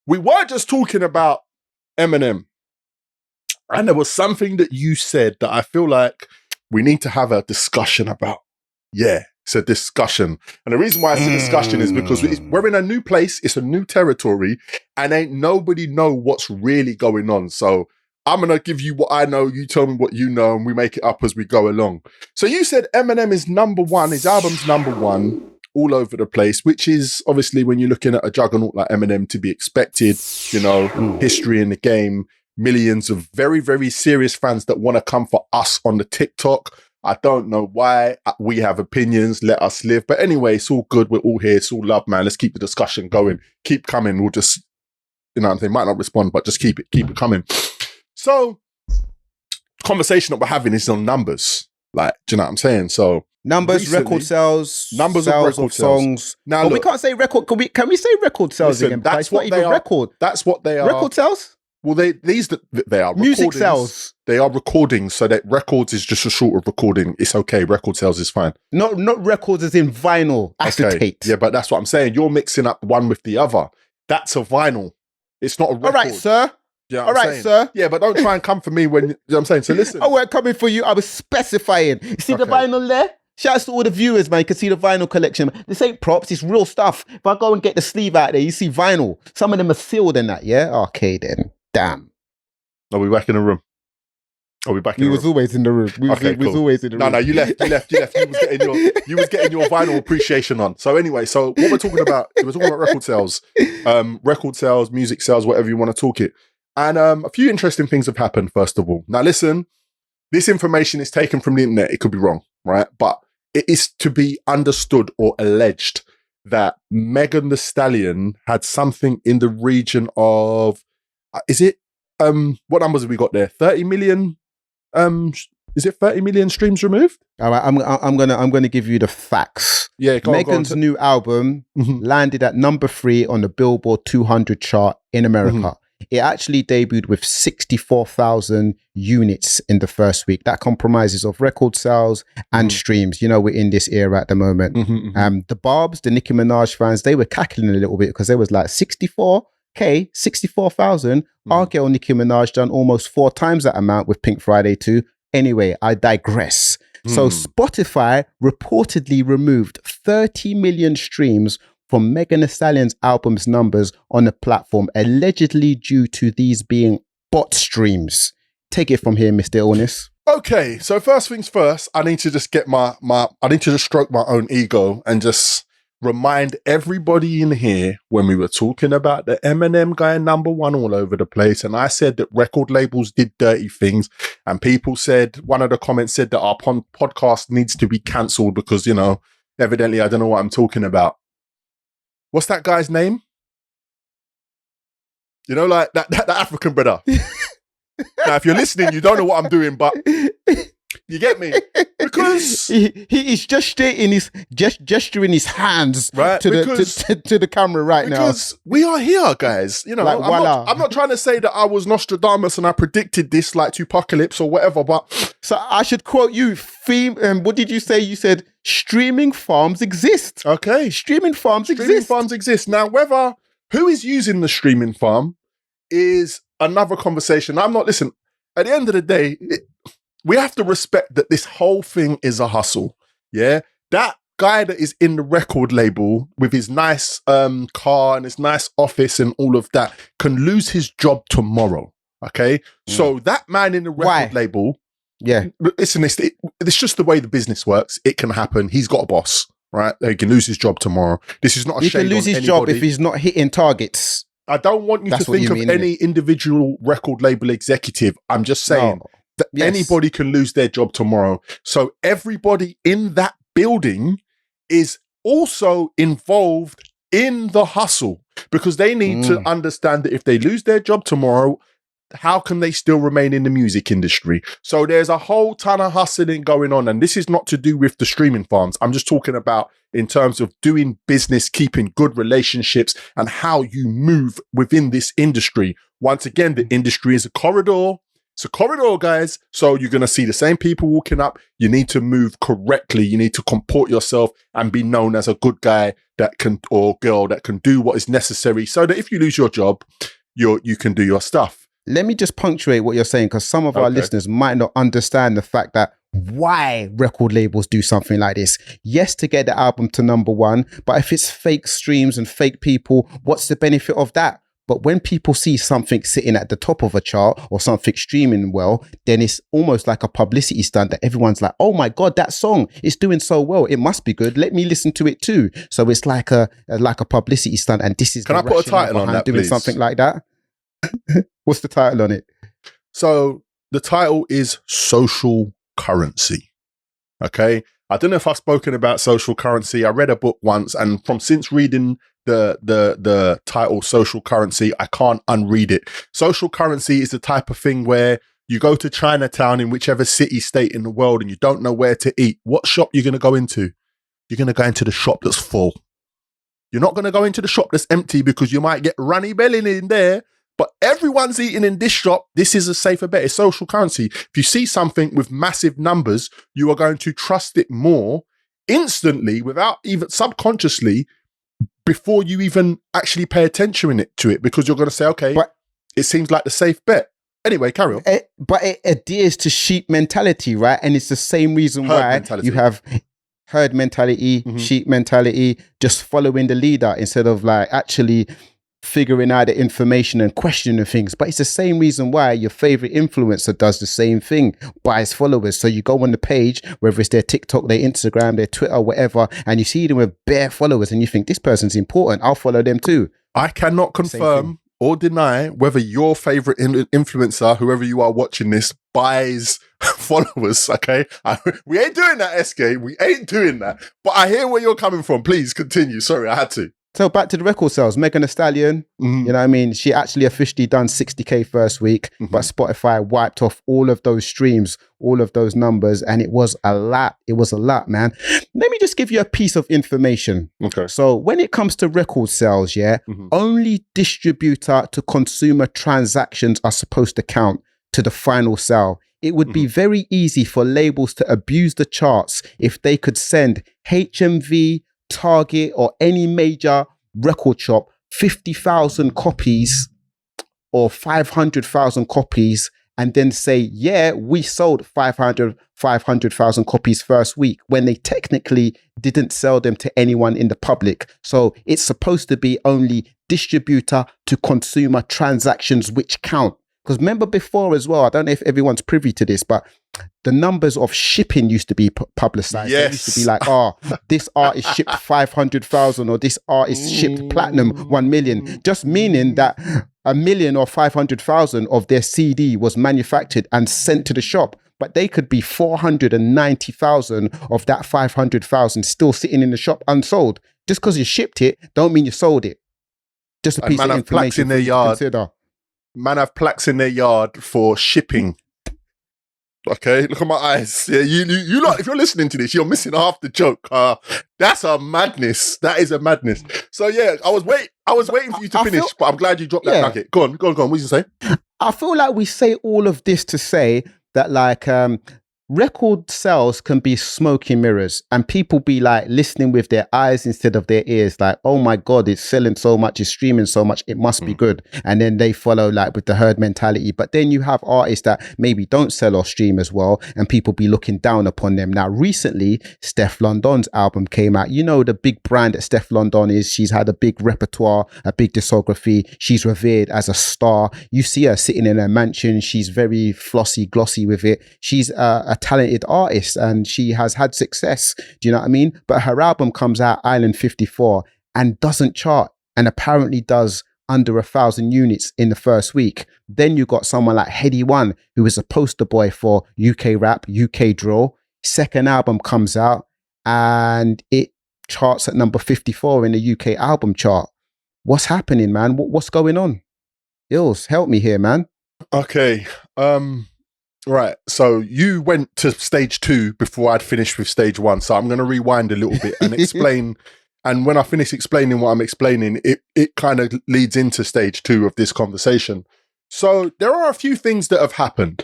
we were just talking about Eminem. And there was something that you said that I feel like we need to have a discussion about. Yeah, it's a discussion. And the reason why it's a discussion is because we're in a new place, it's a new territory, and ain't nobody know what's really going on. So I'm going to give you what I know, you tell me what you know, and we make it up as we go along. So you said Eminem is number one, his album's number one, all over the place, which is obviously when you're looking at a juggernaut like Eminem to be expected, you know, history in the game, millions of very, very serious fans that want to come for us on the TikTok. I don't know why. We have opinions, let us live. But anyway, it's all good. We're all here. It's all love, man. Let's keep the discussion going. Keep coming. We'll just, you know what I'm saying, might not respond, but just keep it coming. So, conversation that we're having is on numbers. Like, do you know what I'm saying? So, numbers, recently, record sales, numbers sales of songs. Now, but look, we can't say record. Can we say record sales listen, again? that's It's what not they even are. record. That's what they are. Record sales? Well, they are music recordings. sales. They are recordings, so that records is just a short of recording. It's okay. Record sales is fine. Not records as in vinyl, acetate. Okay. Yeah, but that's what I'm saying. You're mixing up one with the other. That's a vinyl. It's not a record. All right, sir. Yeah, all right, sir. Yeah, but don't try and come for me when, you know what I'm saying? So listen. I weren't coming for you. I was specifying. You see the vinyl there? Shout out to all the viewers, man. You can see the vinyl collection. This ain't props. It's real stuff. If I go and get the sleeve out there, you see vinyl. Some of them are sealed in that, yeah? Okay, then. Damn. Are we back in the room? Are we back in the room? We was always in the room. We was always in the room. No, you left. You was getting your vinyl appreciation on. So anyway, so what we're talking about, we're talking about record sales, music sales, whatever you want to talk it. And a few interesting things have happened, first of all. Now listen, this information is taken from the internet. It could be wrong, right? But it is to be understood or alleged that Megan Thee Stallion had something in the region of, is it, what numbers have we got there? 30 million, is it 30 million streams removed? All right, I'm gonna give you the facts. Yeah, Megan's new album landed at number 3 on the Billboard 200 chart in America. It actually debuted with 64,000 units in the first week. That compromises of record sales and streams. You know, we're in this era at the moment. The Barbs, the Nicki Minaj fans, they were cackling a little bit because they was like 64K, 64,000. Our girl Nicki Minaj done almost 4 times that amount with Pink Friday 2. Anyway, I digress. So Spotify reportedly removed 30 million streams from Megan Thee Stallion's album's numbers on the platform, allegedly due to these being bot streams. Take it from here, Mr. Illness. Okay, so first things first, I need to just get I need to just stroke my own ego and just remind everybody in here when we were talking about the Eminem guy number 1 all over the place, and I said that record labels did dirty things, and people said, one of the comments said that our podcast needs to be cancelled because, you know, evidently I don't know what I'm talking about. What's that guy's name? You know, like that African brother. Now, if you're listening, you don't know what I'm doing, but you get me? Because he is gesturing his hands right, to the camera right now. Because we are here, guys. You know, like, I'm not trying to say that I was Nostradamus and I predicted this like Tupacalypse or whatever, but so I should quote you. What did you say? You said streaming farms exist. Okay, streaming farms exist. Now, who is using the streaming farm is another conversation. Listen, at the end of the day, we have to respect that this whole thing is a hustle. Yeah. That guy that is in the record label with his nice car and his nice office and all of that can lose his job tomorrow. Okay. So that man in the record label, listen, it's just the way the business works. It can happen. He's got a boss, right? He can lose his job tomorrow. This is not a shame. He can lose his job if he's not hitting targets. I don't want you to think of any individual record label executive. I'm just saying that anybody can lose their job tomorrow. So everybody in that building is also involved in the hustle because they need to understand that if they lose their job tomorrow, how can they still remain in the music industry? So there's a whole ton of hustling going on. And this is not to do with the streaming farms. I'm just talking about in terms of doing business, keeping good relationships and how you move within this industry. Once again, the industry is a corridor. It's a corridor, guys. So you're going to see the same people walking up. You need to move correctly. You need to comport yourself and be known as a good guy that can, or girl that can do what is necessary so that if you lose your job, you can do your stuff. Let me just punctuate what you're saying, because some of our listeners might not understand the fact that why record labels do something like this. Yes, to get the album to number one, but if it's fake streams and fake people, what's the benefit of that? But when people see something sitting at the top of a chart or something streaming well, then it's almost like a publicity stunt that everyone's like, oh my God, that song is doing so well. It must be good. Let me listen to it too. So it's like a publicity stunt. And this is Can I put a title on that, doing please? Something like that. What's the title on it? So the title is Social Currency. Okay. I don't know if I've spoken about social currency. I read a book once, and since reading the title Social Currency, I can't unread it. Social currency is the type of thing where you go to Chinatown in whichever city, state in the world, and you don't know where to eat. What shop you're going to go into? You're going to go into the shop that's full. You're not going to go into the shop that's empty because you might get runny belly in there. But everyone's eating in this shop. This is a safer bet. It's social currency. If you see something with massive numbers, you are going to trust it more instantly, without even subconsciously, before you even actually pay attention to it, because you're going to say, okay, but it seems like the safe bet. Anyway, carry on. But it adheres to sheep mentality, right? And it's the same reason you have herd mentality, sheep mentality, just following the leader instead of like actually figuring out the information and questioning things. But it's the same reason why your favorite influencer does the same thing, buys followers. So you go on the page, whether it's their TikTok, their Instagram, their Twitter, whatever, and you see them with bare followers and you think this person's important, I'll follow them too. I cannot confirm or deny whether your favorite influencer, whoever you are watching this, buys followers. Okay, we ain't doing that, SK. We ain't doing that. But I hear where you're coming from. Please continue. Sorry, I had to. So back to the record sales, Megan Thee Stallion, you know what I mean? She actually officially done 60K first week, but Spotify wiped off all of those streams, all of those numbers, and it was a lot. It was a lot, man. Let me just give you a piece of information. Okay. So when it comes to record sales, only distributor to consumer transactions are supposed to count to the final sale. It would be very easy for labels to abuse the charts if they could send HMV, Target, or any major record shop 50,000 copies or 500,000 copies and then say, yeah, we sold 500,000 copies first week, when they technically didn't sell them to anyone in the public. So it's supposed to be only distributor to consumer transactions which count. Because remember before as well, I don't know if everyone's privy to this, but the numbers of shipping used to be publicized. Yes. It used to be like, this artist shipped 500,000 or this artist shipped platinum 1 million, just meaning that 1 million or 500,000 of their CD was manufactured and sent to the shop. But they could be 490,000 of that 500,000 still sitting in the shop unsold. Just because you shipped it, don't mean you sold it. Just a piece of information in their yard. Consider. Man have plaques in their yard for shipping. Okay, look at my eyes. Yeah, you lot, if you're listening to this, you're missing half the joke. That's a madness. That is a madness. So yeah, I was waiting for you to finish, but I'm glad you dropped that nugget. Go on. What did you say? I feel like we say all of this to say that like record sales can be smoky mirrors, and people be like listening with their eyes instead of their ears, like, oh my God, it's selling so much, it's streaming so much, it must be good. And then they follow like with the herd mentality. But then you have artists that maybe don't sell or stream as well, and people be looking down upon them. Now recently, Stefflon's album came out. You know the big brand that Stefflon is. She's had a big repertoire, a big discography. She's revered as a star. You see her sitting in her mansion. She's very flossy, glossy with it. She's a talented artist and she has had success. Do you know what I mean? But her album comes out, Island 54, and doesn't chart, and apparently does under 1,000 units in the first week. Then you got someone like Headies, who is a poster boy for UK rap, UK drill. Second album comes out and it charts at number 54 in the UK album chart. What's happening, man? What's going on? Ills, help me here, man. Okay. Right, so you went to stage 2 before I'd finished with stage 1, so I'm going to rewind a little bit and explain. And when I finish explaining what I'm explaining, it kind of leads into stage 2 of this conversation. So there are a few things that have happened.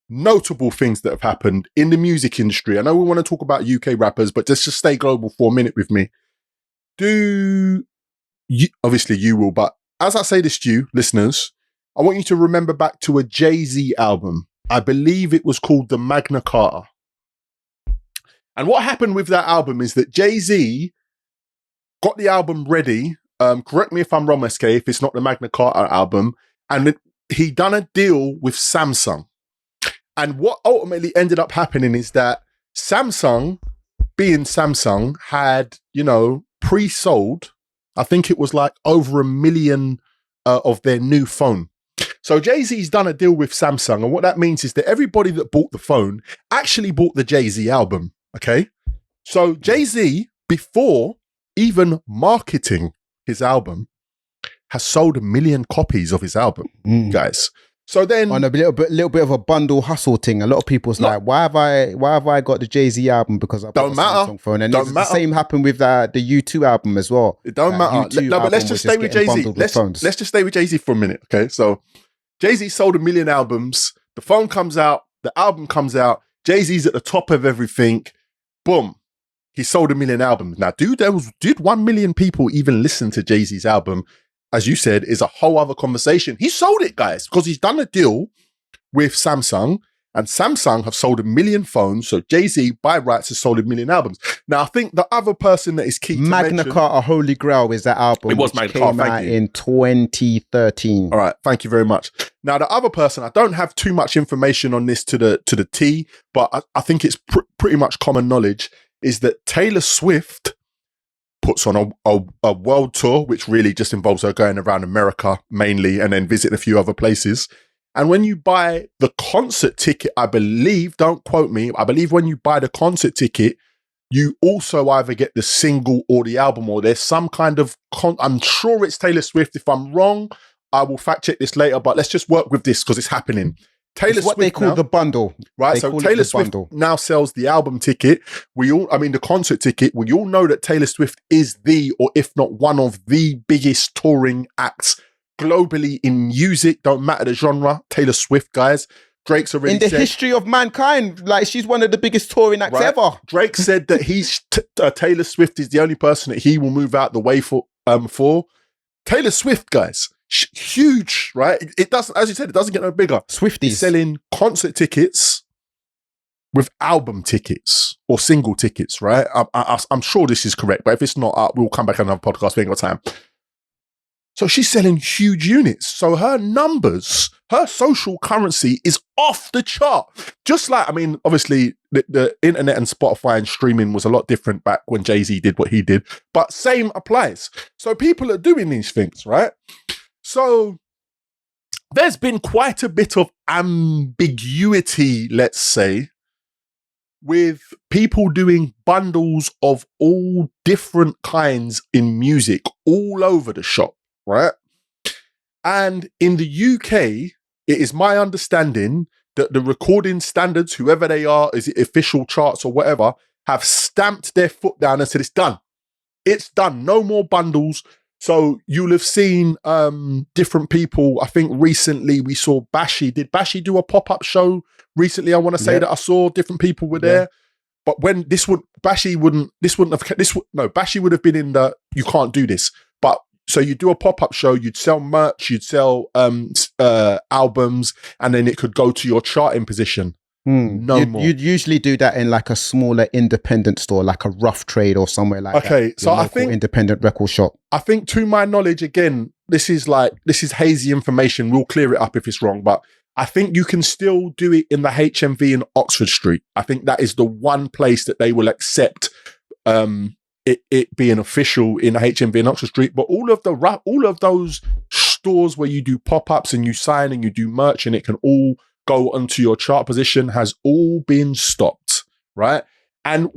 Notable things that have happened in the music industry. I know we want to talk about UK rappers, but just stay global for a minute with me. Obviously you will, but as I say this to you, listeners, I want you to remember back to a Jay-Z album. I believe it was called the Magna Carta. And what happened with that album is that Jay-Z got the album ready. Correct me if I'm wrong, SK, if it's not the Magna Carta album. And he done a deal with Samsung. And what ultimately ended up happening is that Samsung, being Samsung, had, pre-sold, I think it was like over 1 million of their new phone. So Jay-Z's done a deal with Samsung. And what that means is that everybody that bought the phone actually bought the Jay-Z album. Okay. So Jay-Z, before even marketing his album, has sold 1 million copies of his album, guys. So then on a little bit of a bundle hustle thing, a lot of people's like, why have I got the Jay-Z album because I bought a Samsung phone? And the same happened with the U2 album as well. It don't matter. No, but let's just stay with Jay-Z. Let's just stay with Jay-Z for a minute, okay? So Jay-Z sold 1 million albums. The phone comes out. The album comes out. Jay-Z's at the top of everything. Boom. He sold 1 million albums. Now, did 1 million people even listen to Jay-Z's album? As you said, is a whole other conversation. He sold it, guys, because he's done a deal with Samsung, and Samsung have sold 1 million phones. So Jay-Z, by rights, has sold 1 million albums. Now, I think the other person that is key to Magna Carta Holy Grail is that album. It was Magna Carta, came out in 2013. All right, thank you very much. Now, the other person, I don't have too much information on this to the T, but I think it's pretty much common knowledge, is that Taylor Swift puts on a world tour, which really just involves her going around America mainly and then visiting a few other places. And when you buy the concert ticket, I believe, don't quote me, I believe when you buy the concert ticket, you also either get the single or the album, or there's some kind of, I'm sure it's Taylor Swift. If I'm wrong, I will fact check this later, but let's just work with this because it's happening. Taylor Swift, what they call the bundle, right? So Taylor Swift now sells the album ticket. The concert ticket. We all know that Taylor Swift is or if not one of the biggest touring acts globally in music. Don't matter the genre. Taylor Swift, guys. Drake's already in the history of mankind, like she's one of the biggest touring acts ever. Drake said that Taylor Swift is the only person that he will move out the way for. Taylor Swift, guys. Huge, right? It doesn't, as you said, it doesn't get no bigger. Swifties He's selling concert tickets with album tickets or single tickets, right? I'm sure this is correct, but if it's not, we'll come back on another podcast. We ain't got time. So she's selling huge units. So her numbers, her social currency is off the chart. Just like, obviously the internet and Spotify and streaming was a lot different back when Jay-Z did what he did, but same applies. So people are doing these things, right? So there's been quite a bit of ambiguity, let's say, with people doing bundles of all different kinds in music all over the shop, right? And in the UK, it is my understanding that the recording standards, whoever they are, is it official charts or whatever, have stamped their foot down and said, it's done. It's done. No more bundles. So you'll have seen different people. I think recently we saw Bashi. Did Bashi do a pop-up show recently? I want to say that I saw different people were there. But when Bashi would have been in the, you can't do this. But so you do a pop-up show, you'd sell merch, you'd sell albums, and then it could go to your charting position. You'd usually do that in like a smaller independent store, like a Rough Trade or somewhere like that. Okay, so I think independent record shop. I think, to my knowledge, again, this is hazy information. We'll clear it up if it's wrong, but I think you can still do it in the HMV in Oxford Street. I think that is the one place that they will accept it being official in the HMV in Oxford Street. But all of those stores where you do pop-ups and you sign and you do merch and it can all go onto your chart position has all been stopped, right? And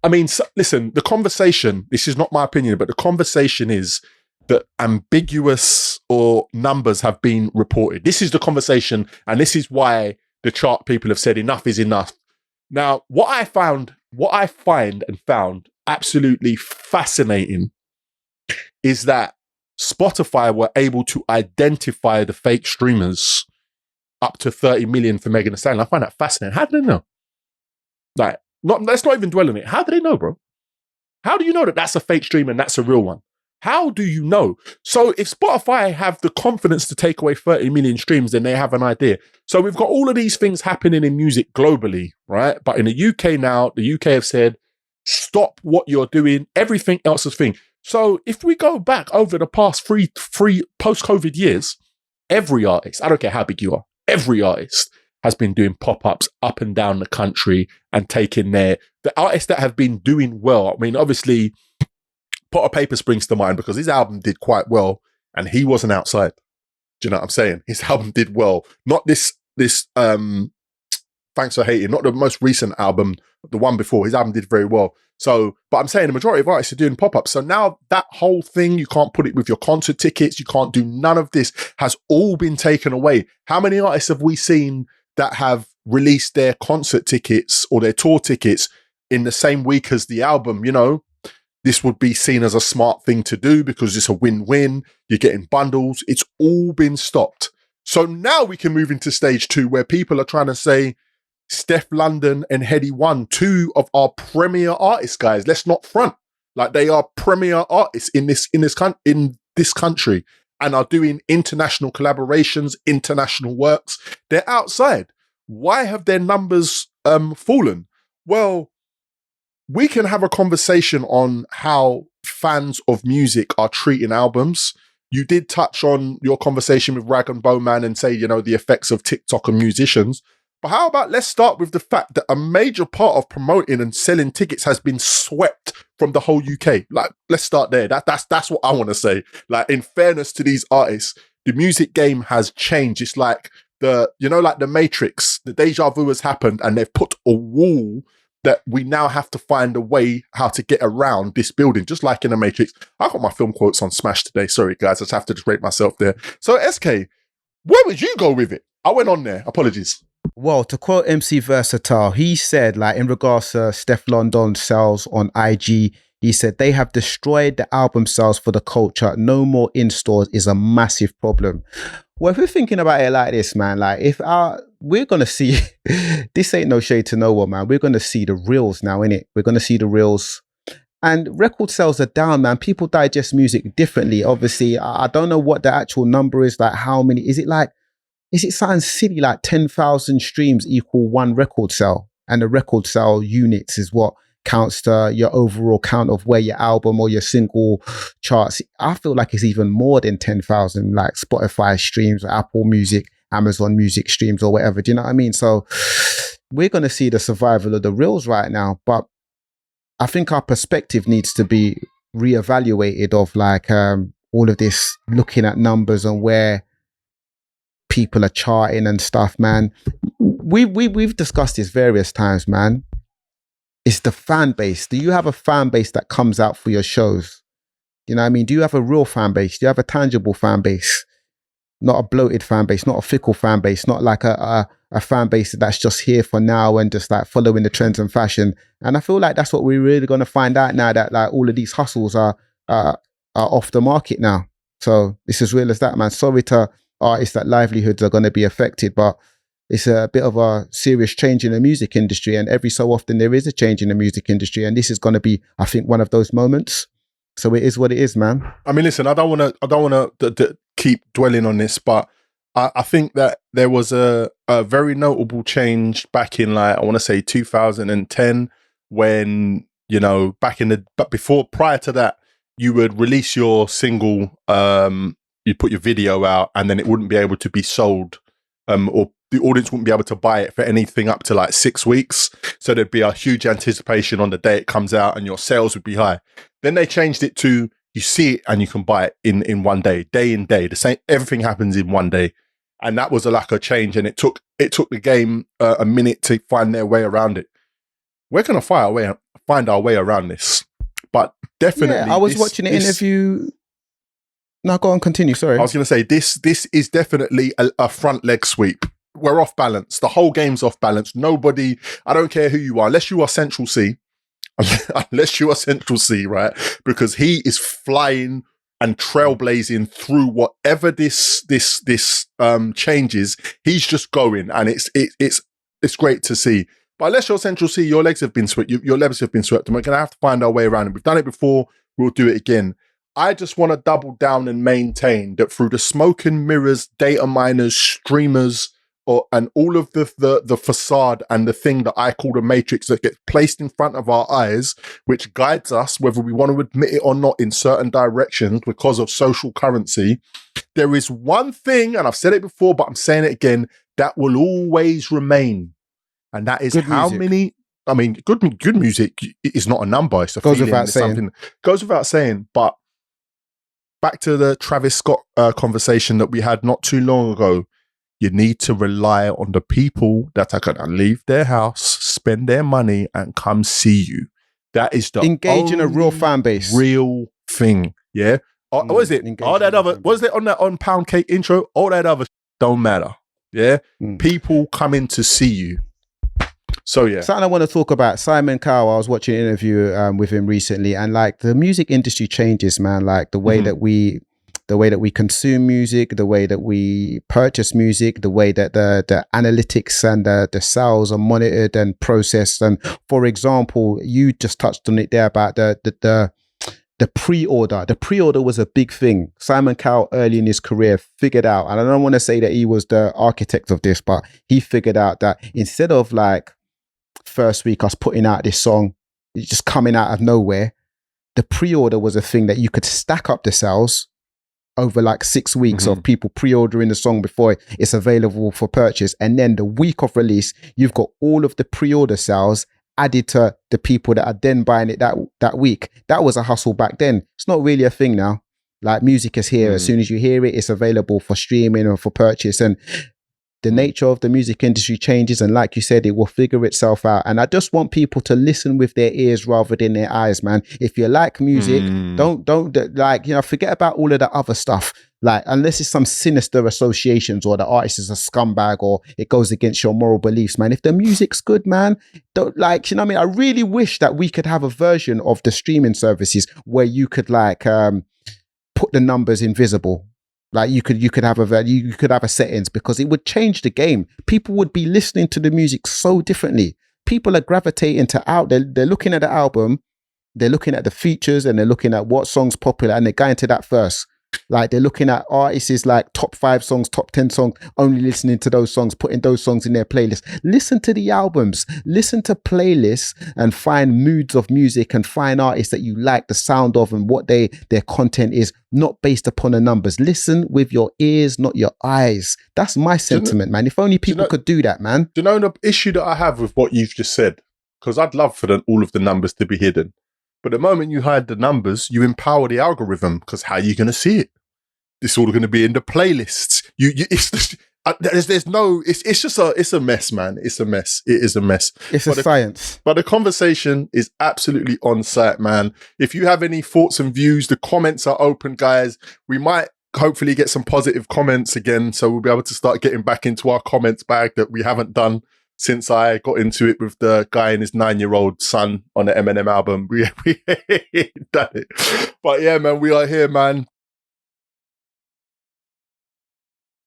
listen, the conversation, this is not my opinion, but the conversation is that ambiguous or numbers have been reported. This is the conversation, and this is why the chart people have said enough is enough. Now, what I find absolutely fascinating is that Spotify were able to identify the fake streamers up to 30 million for Megan Thee Stallion. I find that fascinating. How do they know? Like, let's not even dwell on it. How do they know, bro? How do you know that that's a fake stream and that's a real one? How do you know? So if Spotify have the confidence to take away 30 million streams, then they have an idea. So we've got all of these things happening in music globally, right? But in the UK now, the UK have said, stop what you're doing. Everything else is thing. So if we go back over the past three post-COVID years, every artist, I don't care how big you are, every artist has been doing pop-ups up and down the country and taking the artists that have been doing well. I mean, obviously, Potter Paper springs to mind because his album did quite well and he wasn't outside. Do you know what I'm saying? His album did well. Not this Thanks for Hating, not the most recent album, the one before. His album did very well. So, but I'm saying the majority of artists are doing pop-ups. So now that whole thing, you can't put it with your concert tickets. You can't do none of this, has all been taken away. How many artists have we seen that have released their concert tickets or their tour tickets in the same week as the album? You know, this would be seen as a smart thing to do because it's a win-win. You're getting bundles. It's all been stopped. So now we can move into stage 2 where people are trying to say, Stefflon and Headies won, 2 of our premier artists, guys. Let's not front. Like, they are premier artists in this country and are doing international collaborations, international works. They're outside. Why have their numbers fallen? Well, we can have a conversation on how fans of music are treating albums. You did touch on your conversation with Rag and Bowman and say, you know, the effects of TikTok and musicians. But how about let's start with the fact that a major part of promoting and selling tickets has been swept from the whole UK. Like, let's start there. That's what I want to say. Like, in fairness to these artists, the music game has changed. It's like like the Matrix, the deja vu has happened and they've put a wall that we now have to find a way how to get around this building, just like in the Matrix. I got my film quotes on Smash today. Sorry, guys. I just have to just rate myself there. So, SK, where would you go with it? I went on there. Apologies. Well, to quote MC Versatile, he said, like, in regards to Stefflon Don's sales on IG, he said, they have destroyed the album sales for the culture. No more in stores is a massive problem. Well, if we're thinking about it like this, man, like, we're going to see, this ain't no shade to no one, man. We're going to see the reels now, innit? We're going to see the reels. And record sales are down, man. People digest music differently. Obviously, I don't know what the actual number is, like how many, is it something silly like 10,000 streams equal 1 record sale? And the record sale units is what counts to your overall count of where your album or your single charts. I feel like it's even more than 10,000, like Spotify streams, or Apple Music, Amazon Music streams or whatever. Do you know what I mean? So we're going to see the survival of the reels right now. But I think our perspective needs to be reevaluated of like all of this, looking at numbers and where people are charting and stuff, man. We've discussed this various times, man. It's the fan base. Do you have a fan base that comes out for your shows? You know what I mean? Do you have a real fan base? Do you have a tangible fan base? Not a bloated fan base, not a fickle fan base, not like a fan base that's just here for now and just like following the trends and fashion. And I feel like that's what we're really going to find out now that like all of these hustles are off the market now. So it's as real as that, man. Sorry to artists that livelihoods are going to be affected, but it's a bit of a serious change in the music industry, and every so often there is a change in the music industry, and this is going to be, I think, one of those moments. So it is what it is, man. I mean, listen, I don't want to keep dwelling on this, but I think that there was a very notable change back in, like, I want to say 2010, when, you know, prior to that, you would release your single, you'd put your video out, and then it wouldn't be able to be sold, or the audience wouldn't be able to buy it for anything up to like 6 weeks. So there'd be a huge anticipation on the day it comes out and your sales would be high. Then they changed it to you see it and you can buy it in one day in day. The same, everything happens in one day. And that was a lack of change. And it took the game a minute to find their way around it. We're going to find our way around this. But definitely. Yeah, I was watching an interview. No, go on, continue. Sorry. I was going to say, this is definitely a front leg sweep. We're off balance. The whole game's off balance. Nobody, I don't care who you are, unless you are Central C, right? Because he is flying and trailblazing through whatever this changes. He's just going, and it's great to see. But unless you're Central C, your legs have been swept. Your legs have been swept, and we're going to have to find our way around it. We've done it before. We'll do it again. I just want to double down and maintain that through the smoke and mirrors, data miners, streamers, and all of the facade and the thing that I call the matrix that gets placed in front of our eyes, which guides us, whether we want to admit it or not, in certain directions because of social currency, there is one thing, and I've said it before, but I'm saying it again, that will always remain. And that is how many... I mean, good music is not a number. It's a feeling. It's something. Goes without saying. But back to the Travis Scott conversation that we had not too long ago. You need to rely on the people that are going to leave their house, spend their money, and come see you. That is the engage in a real fan base, real thing. Yeah. What is it? All that other. What is it on Pound Cake intro? All that other don't matter. Yeah. People coming to see you. So yeah, something I want to talk about. Simon Cowell, I was watching an interview with him recently, and like the music industry changes, man. Like the way that we consume music, the way that we purchase music, the way that the analytics and the sales are monitored and processed. And for example, you just touched on it there about the pre-order. The pre-order was a big thing. Simon Cowell early in his career figured out, and I don't want to say that he was the architect of this, but he figured out that instead of like first week us putting out this song, it's just coming out of nowhere, the pre-order was a thing that you could stack up the sales over like 6 weeks of people pre-ordering the song before it's available for purchase. And then the week of release, you've got all of the pre-order sales added to the people that are then buying it that week. That was a hustle back then. It's not really a thing now. Like music is here. As soon as you hear it, it's available for streaming or for purchase. And the nature of the music industry changes, and like you said, it will figure itself out. And I just want people to listen with their ears rather than their eyes, man. If you like music, don't like, you know, forget about all of the other stuff. Like, unless it's some sinister associations or the artist is a scumbag or it goes against your moral beliefs, man. If the music's good, man, don't, like, you know what I mean? I really wish that we could have a version of the streaming services where you could like put the numbers invisible. Like you could have a settings, because it would change the game. People would be listening to the music so differently. People are gravitating to they're looking at the album, they're looking at the features, and they're looking at what song's popular, and they're going to that first. Like they're looking at artists like top 5 songs, top 10 songs, only listening to those songs, putting those songs in their playlist. Listen to the albums, listen to playlists, and find moods of music and find artists that you like the sound of and what their content is, not based upon the numbers. Listen with your ears, not your eyes. That's my sentiment, man. If only people could do that, man. Do you know the issue that I have with what you've just said? Because I'd love for all of the numbers to be hidden. But the moment you hide the numbers, you empower the algorithm, because how are you going to see it? It's all going to be in the playlists. It's a mess, man. It's a mess. It is a mess. It's a science. But the conversation is absolutely on site, man. If you have any thoughts and views, the comments are open, guys. We might hopefully get some positive comments again, so we'll be able to start getting back into our comments bag that we haven't done since I got into it with the guy and his 9-year-old son on the Eminem album. We done it. But yeah, man, we are here, man.